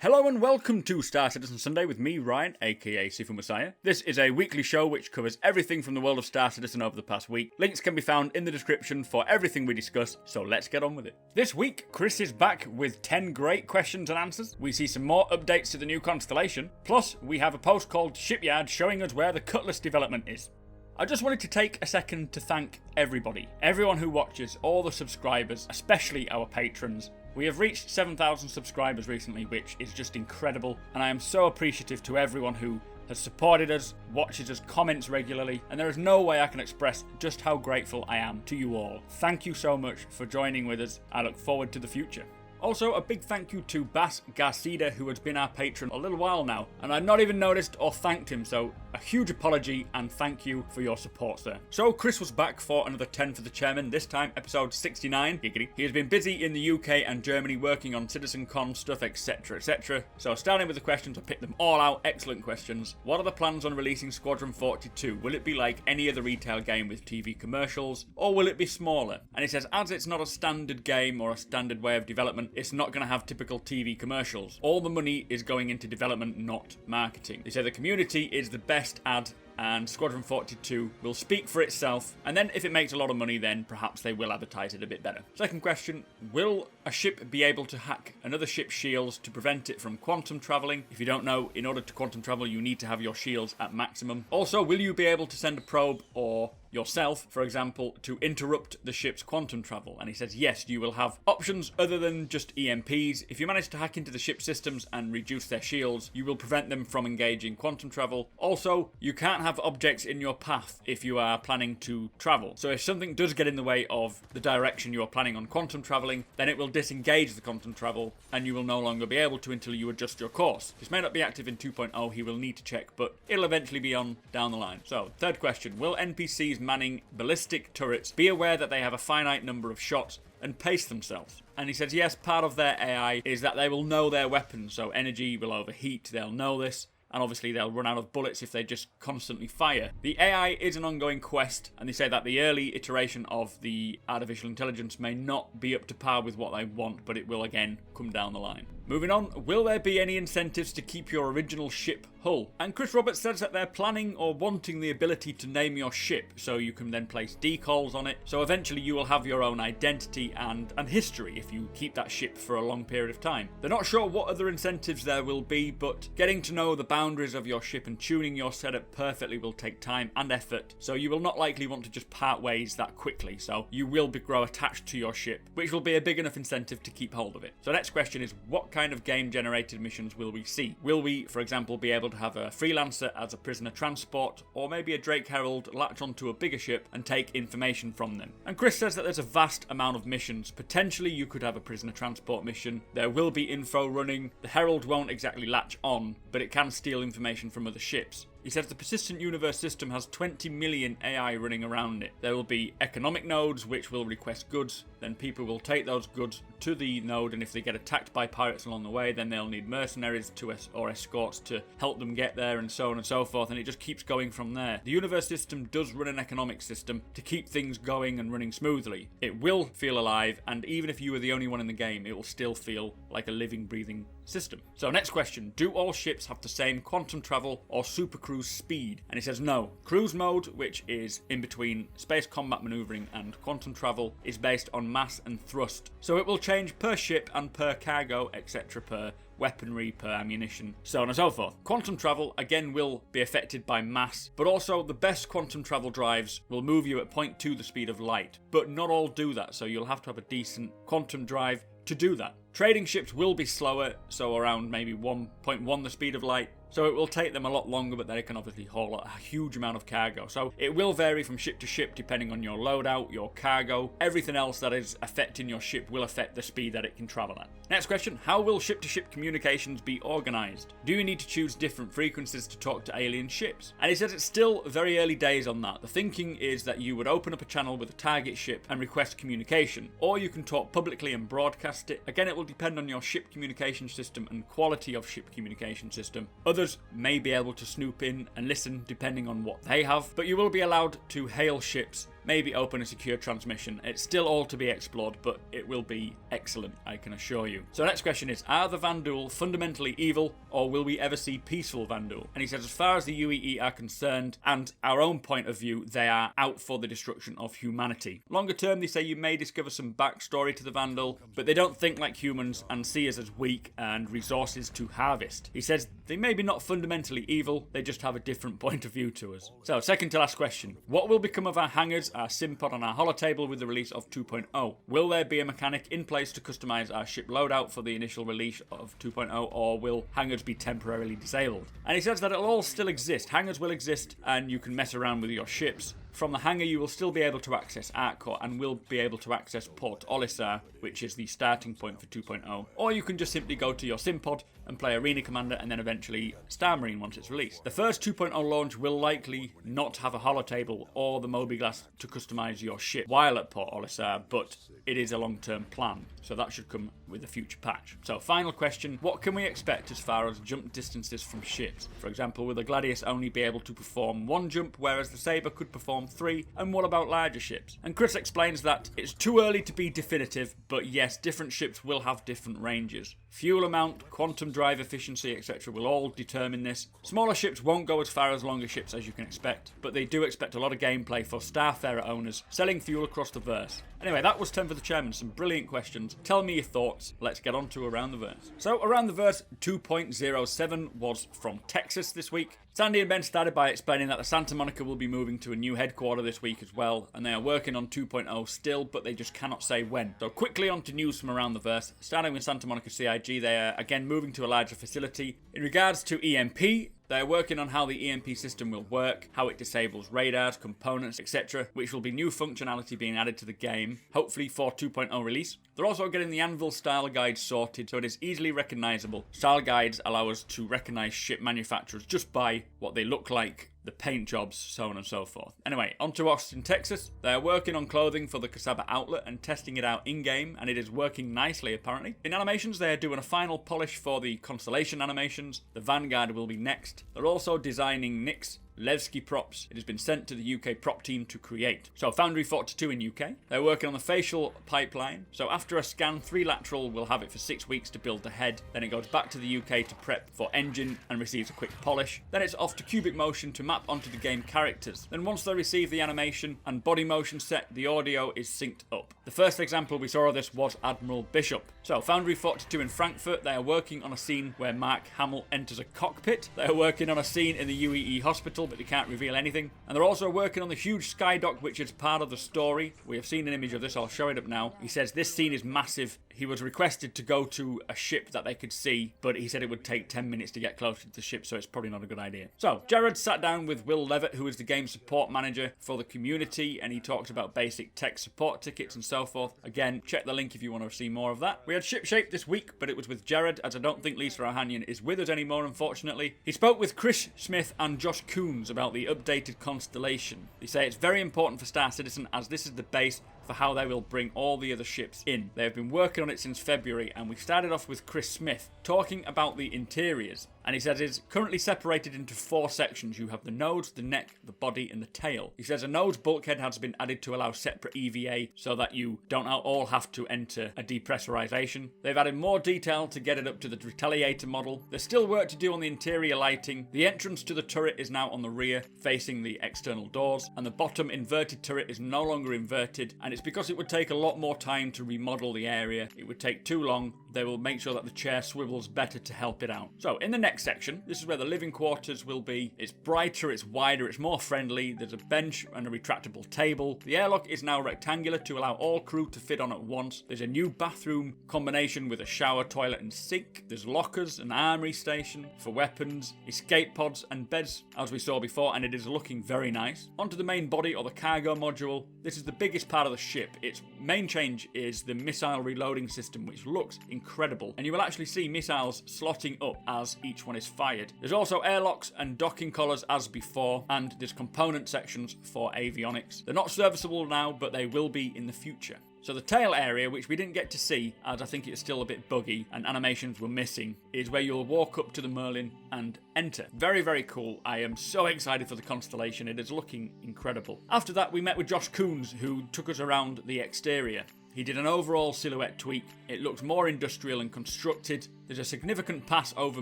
Hello and welcome to Star Citizen Sunday with me, Ryan, aka Sifu Messiah. This is a weekly show which covers everything from the world of Star Citizen over the past week. Links can be found in the description for everything we discuss, so let's get on with it. This week, Chris is back with 10 great questions and answers. We see some more updates to the new Constellation, plus we have a post called Shipyard showing us where the Cutlass development is. I just wanted to take a second to thank everyone who watches, all the subscribers, especially our patrons. We have reached 7,000 subscribers recently, which is just incredible, and I am so appreciative to everyone who has supported us, watches us, comments regularly, and there is no way I can express just how grateful I am to you all. Thank you so much for joining with us. I look forward to the future. Also, a big thank you to Bas Garcida, who has been our patron a little while now, and I've not even noticed or thanked him, so a huge apology and thank you for your support, sir. So, Chris was back for another 10 for the Chairman, this time episode 69. Giggity. He has been busy in the UK and Germany working on CitizenCon stuff, etc, etc. So, starting with the questions, I picked them all out. Excellent questions. What are the plans on releasing Squadron 42? Will it be like any other retail game with TV commercials, or will it be smaller? And he says, as it's not a standard game or a standard way of development, it's not going to have typical TV commercials. All the money is going into development, not marketing. They say the community is the best ad, and Squadron 42 will speak for itself, and then if it makes a lot of money, then perhaps they will advertise it a bit better. Second question, will a ship be able to hack another ship's shields to prevent it from quantum travelling? If you don't know, in order to quantum travel, you need to have your shields at maximum. Also, will you be able to send a probe or yourself, for example, to interrupt the ship's quantum travel? And he says, yes, you will have options other than just EMPs. If you manage to hack into the ship's systems and reduce their shields, you will prevent them from engaging quantum travel. Also, you can't have objects in your path if you are planning to travel. So if something does get in the way of the direction you are planning on quantum traveling, then it will disengage the quantum travel and you will no longer be able to until you adjust your course. This may not be active in 2.0, he will need to check, but it'll eventually be on down the line. So, third question, will NPCs manning ballistic turrets be aware that they have a finite number of shots and pace themselves? And he says, yes, part of their AI is that they will know their weapons, so energy will overheat, they'll know this, and obviously they'll run out of bullets if they just constantly fire. The AI is an ongoing quest, and they say that the early iteration of the artificial intelligence may not be up to par with what they want, but it will again come down the line. Moving on, will there be any incentives to keep your original ship hull? And Chris Roberts says that they're planning or wanting the ability to name your ship, so you can then place decals on it, so eventually you will have your own identity and history if you keep that ship for a long period of time. They're not sure what other incentives there will be, but getting to know the boundaries of your ship and tuning your setup perfectly will take time and effort, so you will not likely want to just part ways that quickly, so you will grow attached to your ship, which will be a big enough incentive to keep hold of it. So next question is, what kind of game-generated missions will we see? Will we, for example, be able to have a freelancer as a prisoner transport, or maybe a Drake Herald latch onto a bigger ship and take information from them? And Chris says that there's a vast amount of missions. Potentially you could have a prisoner transport mission. There will be info running. The Herald won't exactly latch on, but it can steal information from other ships. He says the persistent universe system has 20 million AI running around it. There will be economic nodes which will request goods, then people will take those goods to the node, and if they get attacked by pirates along the way, then they'll need mercenaries or escorts to help them get there, and so on and so forth, and it just keeps going from there. The universe system does run an economic system to keep things going and running smoothly. It will feel alive, and even if you are the only one in the game, it will still feel like a living, breathing system. So next question, do all ships have the same quantum travel or supercruise speed? And he says no. Cruise mode, which is in between space combat maneuvering and quantum travel, is based on mass and thrust, so it will change per ship and per cargo, etc., per weaponry, per ammunition, so on and so forth. Quantum travel again will be affected by mass, but also the best quantum travel drives will move you at 0.2 the speed of light, but not all do that, so you'll have to have a decent quantum drive to do that. Trading ships will be slower, so around maybe 1.1 the speed of light, so it will take them a lot longer, but they can obviously haul a huge amount of cargo. So it will vary from ship to ship depending on your loadout, your cargo, everything else that is affecting your ship will affect the speed that it can travel at. Next question, how will ship-to-ship communications be organised? Do you need to choose different frequencies to talk to alien ships? And he says it's still very early days on that. The thinking is that you would open up a channel with a target ship and request communication, or you can talk publicly and broadcast it. Again, it will depend on your ship communication system and quality of ship communication system. Others may be able to snoop in and listen depending on what they have, but you will be allowed to hail ships maybe open a secure transmission. It's still all to be explored, but it will be excellent, I can assure you. So next question is, are the Vanduul fundamentally evil, or will we ever see peaceful Vanduul? And he says, as far as the UEE are concerned, and our own point of view, they are out for the destruction of humanity. Longer term, they say you may discover some backstory to the Vanduul, but they don't think like humans and see us as weak and resources to harvest. He says they may be not fundamentally evil, they just have a different point of view to us. So, second to last question. What will become of our hangars, our sim pod, and our holotable with the release of 2.0? Will there be a mechanic in place to customize our ship loadout for the initial release of 2.0, or will hangars be temporarily disabled? And he says that it'll all still exist. Hangars will exist, and you can mess around with your ships. From the hangar, you will still be able to access Artcore and will be able to access Port Olisar, which is the starting point for 2.0. Or you can just simply go to your sim pod and play Arena Commander and then eventually Star Marine once it's released. The first 2.0 launch will likely not have a holotable or the mobiGlas to customize your ship while at Port Olisar, but it is a long-term plan, so that should come with a future patch. So final question, what can we expect as far as jump distances from ships? For example, will the Gladius only be able to perform one jump, whereas the Sabre could perform 3, and what about larger ships? And Chris explains that it's too early to be definitive, but yes, different ships will have different ranges. Fuel amount, quantum drive efficiency, etc. will all determine this. Smaller ships won't go as far as longer ships as you can expect, but they do expect a lot of gameplay for Starfarer owners selling fuel across the verse. Anyway, that was 10 for the Chairman. Some brilliant questions. Tell me your thoughts. Let's get on to Around the Verse. So, Around the Verse 2.07 was from Texas this week. Sandy and Ben started by explaining that the Santa Monica will be moving to a new headquarter this week as well, and they are working on 2.0 still, but they just cannot say when. So quickly on to news from around the verse. Starting with Santa Monica CIG, they are again moving to a larger facility. In regards to EMP, they are working on how the EMP system will work, how it disables radars, components, etc., which will be new functionality being added to the game, hopefully for 2.0 release. They're also getting the Anvil style guide sorted so it is easily recognisable. Style guides allow us to recognise ship manufacturers just by what they look like, the paint jobs, so on and so forth. Anyway, on to Austin, Texas. They are working on clothing for the Kasaba outlet and testing it out in-game, and it is working nicely apparently. In animations, they are doing a final polish for the Constellation animations. The Vanguard will be next. They're also designing Nyx Levski props. It has been sent to the UK prop team to create. So Foundry 42 in UK. They're working on the facial pipeline. So after a scan, 3 lateral will have it for 6 weeks to build the head. Then it goes back to the UK to prep for engine and receives a quick polish. Then it's off to cubic motion to map onto the game characters. Then once they receive the animation and body motion set, the audio is synced up. The first example we saw of this was Admiral Bishop. So Foundry 42 in Frankfurt, they are working on a scene where Mark Hamill enters a cockpit. They are working on a scene in the UEE hospital, but they can't reveal anything. And they're also working on the huge skydock, which is part of the story. We have seen an image of this, I'll show it up now. He says this scene is massive. He was requested to go to a ship that they could see, but he said it would take 10 minutes to get closer to the ship, so it's probably not a good idea. So, Jared sat down with Will Levitt, who is the game support manager for the community, and he talks about basic tech support tickets and so forth. Again, check the link if you want to see more of that. We had Shipshape this week, but it was with Jared, as I don't think Lisa Ohanian is with us anymore, unfortunately. He spoke with Chris Smith and Josh Coons about the updated Constellation. They say it's very important for Star Citizen, as this is the base for how they will bring all the other ships in. They have been working on it since February, and we started off with Chris Smith talking about the interiors. And he says it's currently separated into 4 sections. You have the nose, the neck, the body, and the tail. He says a nose bulkhead has been added to allow separate EVA so that you don't all have to enter a depressurization. They've added more detail to get it up to the Retaliator model. There's still work to do on the interior lighting. The entrance to the turret is now on the rear, facing the external doors, and the bottom inverted turret is no longer inverted, and it's because it would take a lot more time to remodel the area. It would take too long. They will make sure that the chair swivels better to help it out. So in the next section, this is where the living quarters will be. It's brighter, it's wider, it's more friendly. There's a bench and a retractable table. The airlock is now rectangular to allow all crew to fit on at once. There's a new bathroom combination with a shower, toilet and sink. There's lockers, an armory station for weapons, escape pods and beds as we saw before, and it is looking very nice. Onto the main body or the cargo module. This is the biggest part of the ship. Its main change is the missile reloading system, which looks incredible, and you will actually see missiles slotting up as each one is fired. There's also airlocks and docking collars as before, and there's component sections for avionics. They're not serviceable now, but they will be in the future. So the tail area, which we didn't get to see, as I think it's still a bit buggy and animations were missing, is where you'll walk up to the Merlin and enter. Very, very cool. I am so excited for the Constellation. It is looking incredible. After that, we met with Josh Coons, who took us around the exterior. He did an overall silhouette tweak. It looks more industrial and constructed. There's a significant pass over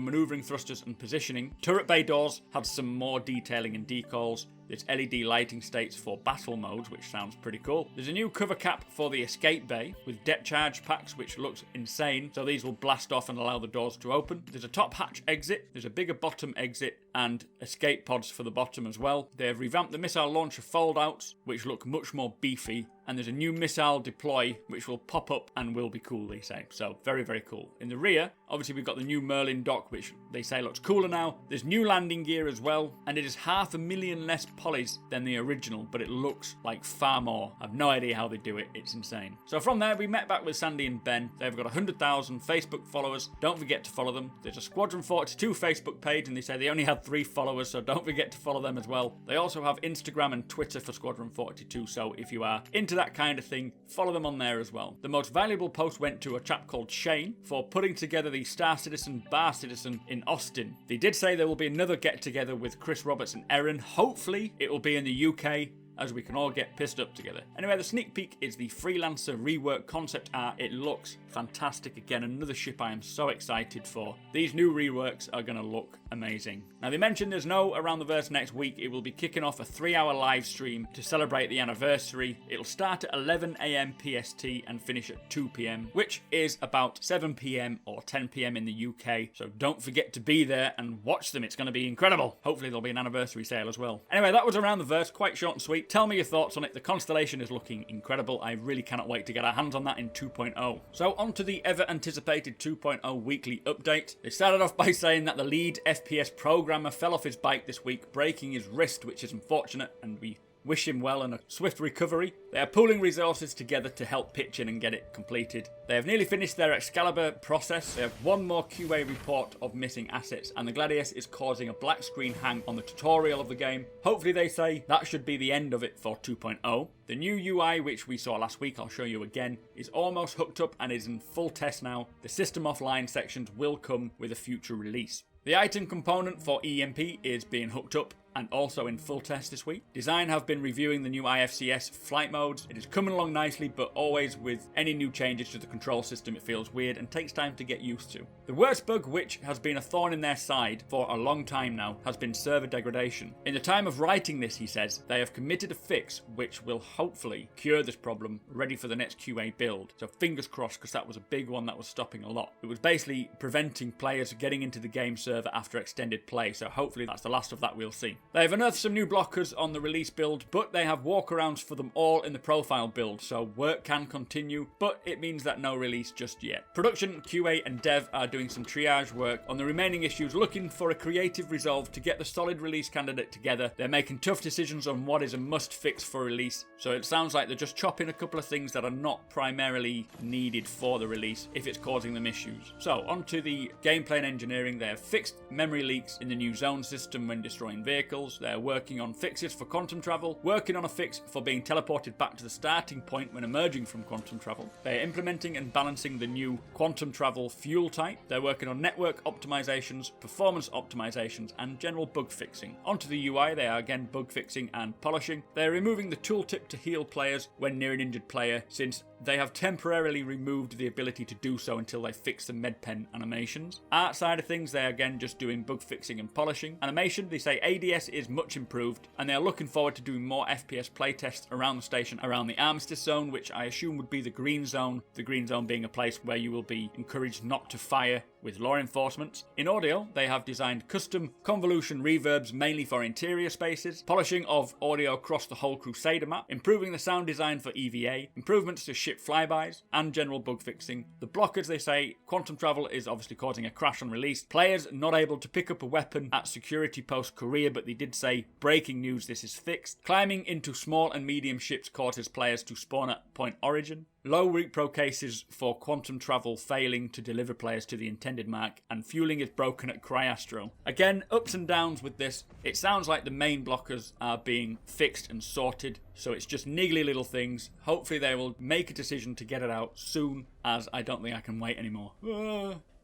manoeuvring thrusters and positioning. Turret bay doors had some more detailing and decals. There's LED lighting states for battle modes, which sounds pretty cool. There's a new cover cap for the escape bay with depth charge packs, which looks insane. So these will blast off and allow the doors to open. There's a top hatch exit. There's a bigger bottom exit and escape pods for the bottom as well. They have revamped the missile launcher fold-outs, which look much more beefy. And there's a new missile deploy, which will pop up and will be cool, they say. So very, very cool. In the rear, obviously we've got the new Merlin dock, which they say looks cooler now. There's new landing gear as well, and it is 500,000 less polys than the original, but it looks like far more. I've no idea how they do it. It's insane. So from there, we met back with Sandy and Ben. They've got 100,000 Facebook followers. Don't forget to follow them. There's a Squadron 42 Facebook page, and they say they only had 3 followers, so don't forget to follow them as well. They also have Instagram and Twitter for Squadron 42, so if you are into that kind of thing, follow them on there as well. The most valuable post went to a chap called Shane for putting together the Star Citizen Bar Citizen in Austin. They did say there will be another get together with Chris Roberts and Erin. Hopefully it will be in the UK, as we can all get pissed up together. Anyway, the sneak peek is the Freelancer rework concept art. It looks fantastic. Again, another ship I am so excited for. These new reworks are going to look amazing. Now, they mentioned there's no Around the Verse next week. It will be kicking off a 3-hour live stream to celebrate the anniversary. It'll start at 11 AM PST and finish at 2 PM, which is about 7 PM or 10 PM in the UK. So don't forget to be there and watch them. It's going to be incredible. Hopefully there'll be an anniversary sale as well. Anyway, that was Around the Verse. Quite short and sweet. Tell me your thoughts on it. The Constellation is looking incredible. I really cannot wait to get our hands on that in 2.0. So on to the ever-anticipated 2.0 weekly update. They started off by saying that the lead FPS programmer fell off his bike this week, breaking his wrist, which is unfortunate, and we wish him well and a swift recovery. They are pooling resources together to help pitch in and get it completed. They have nearly finished their Excalibur process. They have one more QA report of missing assets, and the Gladius is causing a black screen hang on the tutorial of the game. Hopefully they say that should be the end of it for 2.0. The new UI, which we saw last week, I'll show you again, is almost hooked up and is in full test now. The system offline sections will come with a future release. The item component for EMP is being hooked up and also in full test this week. Design have been reviewing the new IFCS flight modes. It is coming along nicely, but always with any new changes to the control system, it feels weird and takes time to get used to. The worst bug, which has been a thorn in their side for a long time now, has been server degradation. In the time of writing this, he says, they have committed a fix which will hopefully cure this problem, ready for the next QA build. So fingers crossed, because that was a big one that was stopping a lot. It was basically preventing players getting into the game server after extended play, so hopefully that's the last of that we'll see. They have unearthed some new blockers on the release build, but they have walkarounds for them all in the profile build, so work can continue, but it means that no release just yet. Production, QA and dev are doing some triage work on the remaining issues, looking for a creative resolve to get the solid release candidate together. They're making tough decisions on what is a must fix for release, so it sounds like they're just chopping a couple of things that are not primarily needed for the release if it's causing them issues. So onto the gameplay and engineering. They have fixed memory leaks in the new zone system when destroying vehicles. They're working on fixes for quantum travel, working on a fix for being teleported back to the starting point when emerging from quantum travel. They're implementing and balancing the new quantum travel fuel type. They're working on network optimizations, performance optimizations, and general bug fixing. Onto the UI, they are again bug fixing and polishing. They're removing the tooltip to heal players when near an injured player, since they have temporarily removed the ability to do so until they fix the medpen animations. Art side of things, they're again just doing bug fixing and polishing. Animation, they say ADS is much improved, and they are looking forward to doing more FPS playtests around the station, around the Armistice Zone, which I assume would be the Green Zone. The Green Zone being a place where you will be encouraged not to fire with law enforcement. In audio, they have designed custom convolution reverbs mainly for interior spaces, polishing of audio across the whole Crusader map, improving the sound design for EVA, improvements to ship flybys, and general bug fixing. The blockers, they say, quantum travel is obviously causing a crash on release. Players not able to pick up a weapon at security post Korea, but they did say, breaking news, this is fixed. Climbing into small and medium ships causes players to spawn at point origin. low repro cases for quantum travel failing to deliver players to the intended mark, and fueling is broken at CryAstro. Again, ups and downs with this. It sounds like the main blockers are being fixed and sorted, so it's just niggly little things. Hopefully they will make a decision to get it out soon, as I don't think I can wait anymore.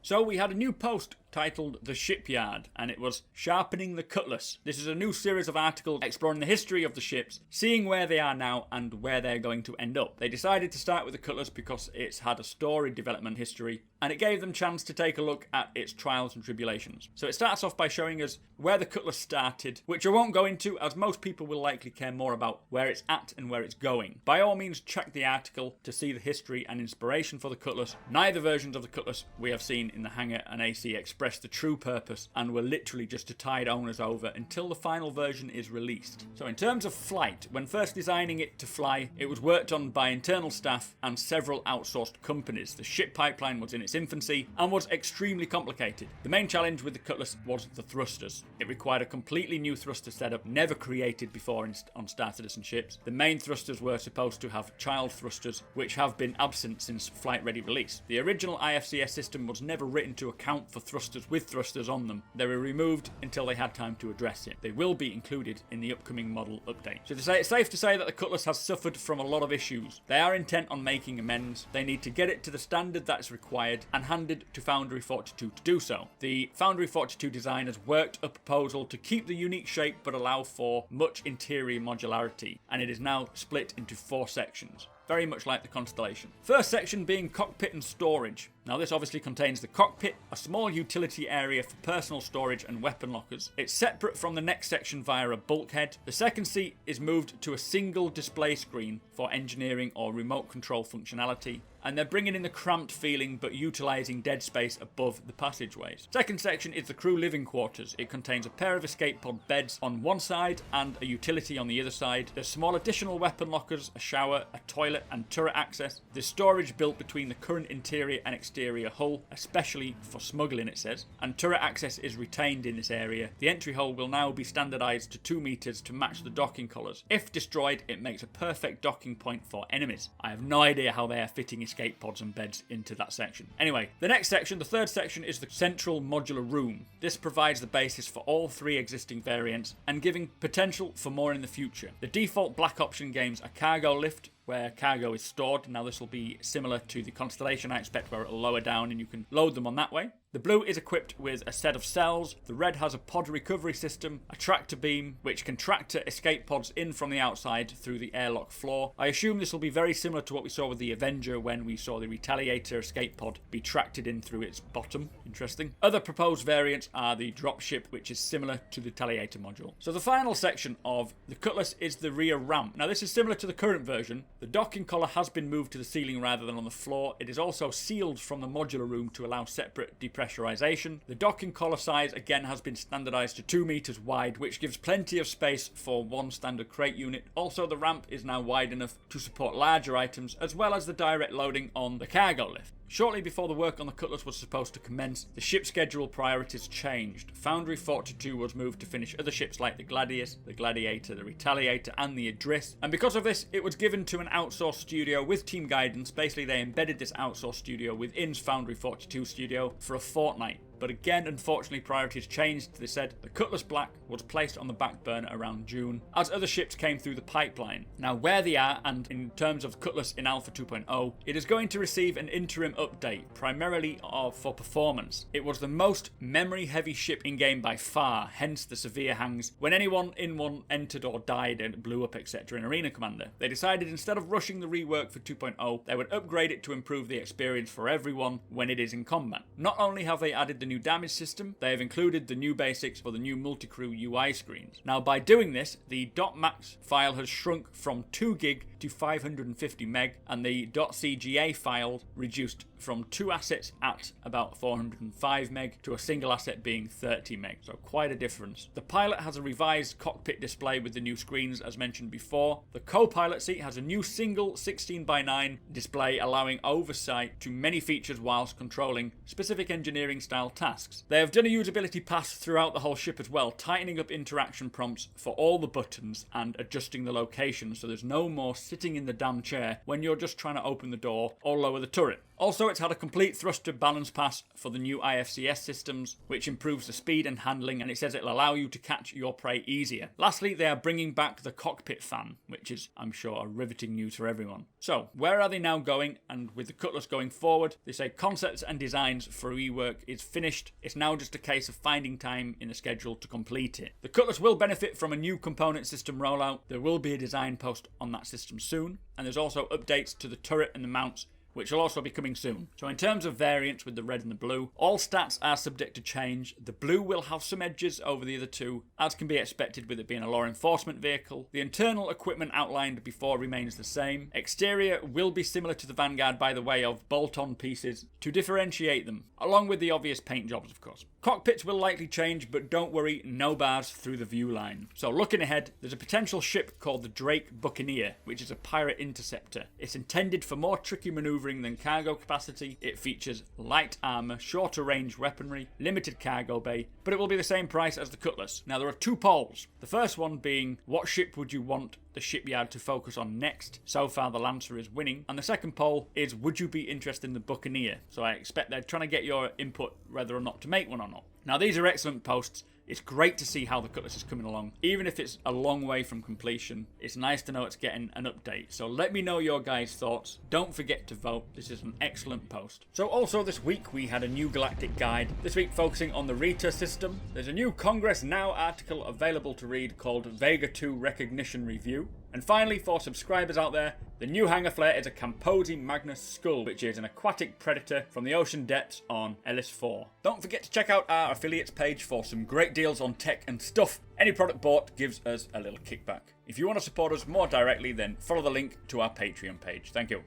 So we had a new post titled The Shipyard, and it was Sharpening the Cutlass. This is a new series of articles exploring the history of the ships, seeing where they are now and where they're going to end up. They decided to start with the Cutlass because it's had a storied development history, and it gave them a chance to take a look at its trials and tribulations. So it starts off by showing us where the Cutlass started, which I won't go into, as most people will likely care more about where it's at and where it's going. By all means, check the article to see the history and inspiration for the Cutlass. Neither versions of the Cutlass we have seen in the hangar and AC express the true purpose, and were literally just to tide owners over until the final version is released. So in terms of flight, when first designing it to fly, it was worked on by internal staff and several outsourced companies. The ship pipeline was in its infancy and was extremely complicated. The main challenge with the Cutlass was the thrusters. It required a completely new thruster setup never created before on Star Citizen ships. The main thrusters were supposed to have child thrusters, which have been absent since flight ready release. The original IFCS system was never written to account for thrusters with thrusters on them. They were removed until they had time to address it. They will be included in the upcoming model update. So to say, it's safe to say that the Cutlass has suffered from a lot of issues. They are intent on making amends. They need to get it to the standard that's required and handed to Foundry 42 to do so. The Foundry 42 designers worked a proposal to keep the unique shape but allow for much interior modularity, and it is now split into 4 sections. Very much like the Constellation. First section being cockpit and storage. Now this obviously contains the cockpit, a small utility area for personal storage and weapon lockers. It's separate from the next section via a bulkhead. The second seat is moved to a single display screen for engineering or remote control functionality, and they're bringing in the cramped feeling but utilising dead space above the passageways. Second section is the crew living quarters. It contains a pair of escape pod beds on one side and a utility on the other side. There's small additional weapon lockers, a shower, a toilet and turret access. There's storage built between the current interior and exterior hull, especially for smuggling it says, and turret access is retained in this area. The entry hole will now be standardised to 2 meters to match the docking collars. If destroyed, it makes a perfect docking point for enemies. I have no idea how they are fitting escape pods and beds into that section. Anyway, the next section, the third section, is the central modular room. This provides the basis for all 3 existing variants and giving potential for more in the future. The default black option games are cargo lift, where cargo is stored. Now this will be similar to the Constellation, I expect, where it will lower down and you can load them on that way. The blue is equipped with a set of cells. The red has a pod recovery system, a tractor beam, which can tractor escape pods in from the outside through the airlock floor. I assume this will be very similar to what we saw with the Avenger when we saw the Retaliator escape pod be tracted in through its bottom. Interesting. Other proposed variants are the dropship, which is similar to the Retaliator module. So the final section of the Cutlass is the rear ramp. Now this is similar to the current version. The docking collar has been moved to the ceiling rather than on the floor. It is also sealed from the modular room to allow separate depressurization. The docking collar size again has been standardized to 2 meters wide, which gives plenty of space for one standard crate unit. Also, the ramp is now wide enough to support larger items as well as the direct loading on the cargo lift. Shortly before the work on the Cutlass was supposed to commence, the ship schedule priorities changed. Foundry 42 was moved to finish other ships like the Gladius, the Gladiator, the Retaliator and the Idris, and because of this it was given to an outsourced studio with team guidance. Basically they embedded this outsourced studio within Foundry 42 studio for a fortnight. But again, unfortunately, priorities changed. They said the Cutlass Black was placed on the back burner around June as other ships came through the pipeline. Now, where they are, and in terms of Cutlass in Alpha 2.0, it is going to receive an interim update, primarily for performance. It was the most memory-heavy ship in-game by far, hence the severe hangs when anyone in one entered or died and blew up, etc. in Arena Commander. They decided instead of rushing the rework for 2.0, they would upgrade it to improve the experience for everyone when it is in combat. Not only have they added the new damage system, they have included the new basics for the new multi-crew UI screens. Now by doing this, the .max file has shrunk from 2 gig to 550 meg, and the .cga file reduced from 2 assets at about 405 meg to a single asset being 30 meg, so quite a difference. The pilot has a revised cockpit display with the new screens as mentioned before. The co-pilot seat has a new single 16:9 display allowing oversight to many features whilst controlling specific engineering style tasks. They have done a usability pass throughout the whole ship as well, tightening up interaction prompts for all the buttons and adjusting the location so there's no more sitting in the damn chair when you're just trying to open the door or lower the turret. Also, it's had a complete thruster balance pass for the new IFCS systems, which improves the speed and handling, and it says it'll allow you to catch your prey easier. Lastly, they are bringing back the cockpit fan, which is, I'm sure, riveting news for everyone. So, where are they now going? And with the Cutlass going forward, they say concepts and designs for rework is finished. It's now just a case of finding time in the schedule to complete it. The Cutlass will benefit from a new component system rollout. There will be a design post on that system soon, and there's also updates to the turret and the mounts, which will also be coming soon. So in terms of variants with the red and the blue, all stats are subject to change. The blue will have some edges over the other two, as can be expected with it being a law enforcement vehicle. The internal equipment outlined before remains the same. Exterior will be similar to the Vanguard by the way of bolt-on pieces to differentiate them, along with the obvious paint jobs of course. Cockpits will likely change, but don't worry, no bars through the view line. So looking ahead, there's a potential ship called the Drake Buccaneer, which is a pirate interceptor. It's intended for more tricky maneuvering than cargo capacity. It features light armor, shorter range weaponry, limited cargo bay, but it will be the same price as the Cutlass. Now there are two polls. The first one being, what ship would you want the Shipyard to focus on next? So far the Lancer is winning. And the second poll is, would you be interested in the Buccaneer? So I expect they're trying to get your input whether or not to make one or not. Now these are excellent posts. It's great to see how the Cutlass is coming along. Even if it's a long way from completion, it's nice to know it's getting an update. So let me know your guys' thoughts. Don't forget to vote. This is an excellent post. So also this week we had a new galactic guide. This week focusing on the Rita system. There's a new Congress Now article available to read called Vega 2 Recognition Review. And finally, for subscribers out there, the new hangar flare is a Camposi Magnus Skull, which is an aquatic predator from the ocean depths on Ellis 4. Don't forget to check out our affiliates page for some great deals on tech and stuff. Any product bought gives us a little kickback. If you want to support us more directly, then follow the link to our Patreon page. Thank you.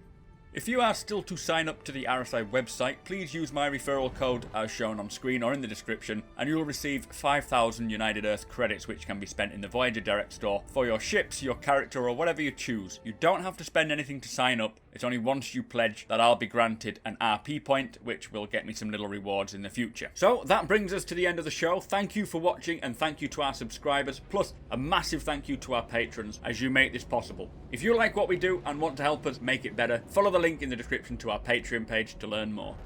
If you are still to sign up to the RSI website, please use my referral code as shown on screen or in the description, and you'll receive 5,000 United Earth credits which can be spent in the Voyager Direct store for your ships, your character, or whatever you choose. You don't have to spend anything to sign up. It's only once you pledge that I'll be granted an RP point, which will get me some little rewards in the future. So that brings us to the end of the show. Thank you for watching, and thank you to our subscribers, plus a massive thank you to our patrons as you make this possible. If you like what we do and want to help us make it better, follow the link in the description to our Patreon page to learn more.